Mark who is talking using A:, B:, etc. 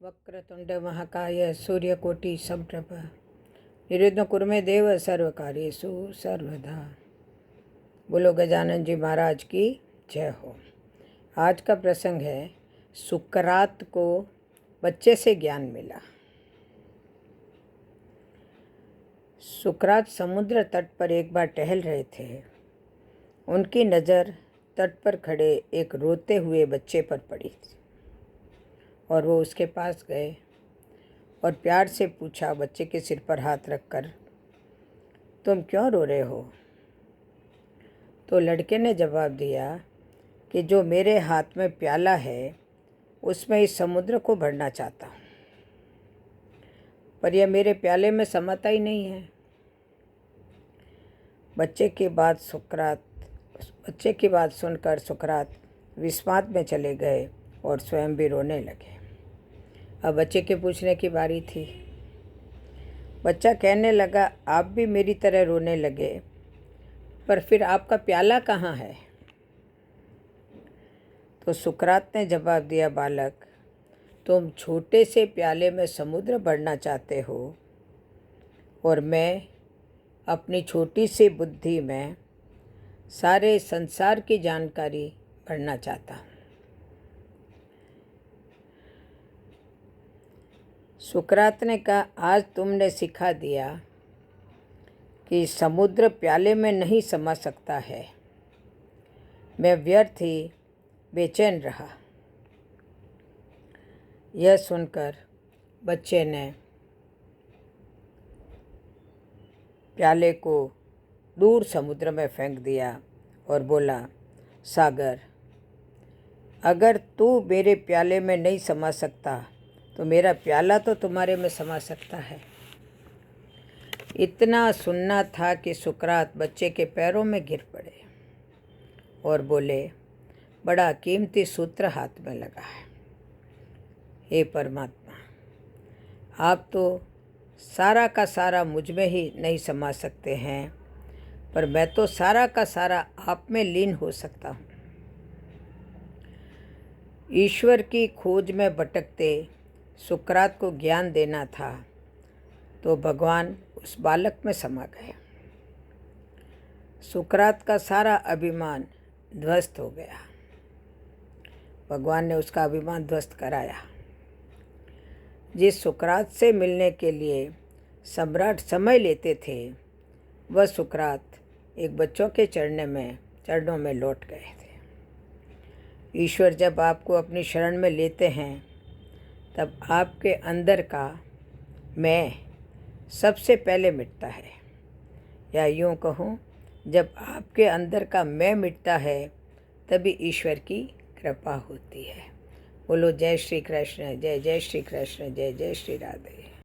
A: वक्रतुंड महाकाय सूर्यकोटि समप्रभ निर्विघ्नं कुरु मे देव सर्वकार्येषु सर्वदा। बोलो गजानन जी महाराज की जय हो। आज का प्रसंग है सुकरात को बच्चे से ज्ञान मिला। सुकरात समुद्र तट पर एक बार टहल रहे थे। उनकी नज़र तट पर खड़े एक रोते हुए बच्चे पर पड़ी और वो उसके पास गए और प्यार से पूछा, बच्चे के सिर पर हाथ रखकर, तुम क्यों रो रहे हो? तो लड़के ने जवाब दिया कि जो मेरे हाथ में प्याला है उसमें इस समुद्र को भरना चाहता हूँ, पर यह मेरे प्याले में समाता ही नहीं है। बच्चे की बात सुनकर सुकरात विस्मात में चले गए और स्वयं भी रोने लगे। अब बच्चे के पूछने की बारी थी। बच्चा कहने लगा, आप भी मेरी तरह रोने लगे, पर फिर आपका प्याला कहाँ है? तो सुकरात ने जवाब दिया, बालक, तुम छोटे से प्याले में समुद्र भरना चाहते हो और मैं अपनी छोटी सी बुद्धि में सारे संसार की जानकारी भरना चाहता हूँ। सुकरात ने कहा, आज तुमने सिखा दिया कि समुद्र प्याले में नहीं समा सकता है। मैं व्यर्थ ही बेचैन रहा। यह सुनकर बच्चे ने प्याले को दूर समुद्र में फेंक दिया और बोला, सागर, अगर तू मेरे प्याले में नहीं समा सकता तो मेरा प्याला तो तुम्हारे में समा सकता है। इतना सुनना था कि सुकरात बच्चे के पैरों में गिर पड़े और बोले, बड़ा कीमती सूत्र हाथ में लगा है। हे परमात्मा, आप तो सारा का सारा मुझ में ही नहीं समा सकते हैं, पर मैं तो सारा का सारा आप में लीन हो सकता हूँ। ईश्वर की खोज में भटकते सुकरात को ज्ञान देना था, तो भगवान उस बालक में समा गए। सुकरात का सारा अभिमान ध्वस्त हो गया। भगवान ने उसका अभिमान ध्वस्त कराया। जिस सुकरात से मिलने के लिए सम्राट समय लेते थे, वह सुकरात एक बच्चों के चरणों में लौट गए थे। ईश्वर जब आपको अपनी शरण में लेते हैं, तब आपके अंदर का मैं सबसे पहले मिटता है, या यूँ कहूँ, जब आपके अंदर का मैं मिटता है तभी ईश्वर की कृपा होती है। बोलो जय श्री कृष्ण, जय जय श्री कृष्ण, जय जय श्री राधे।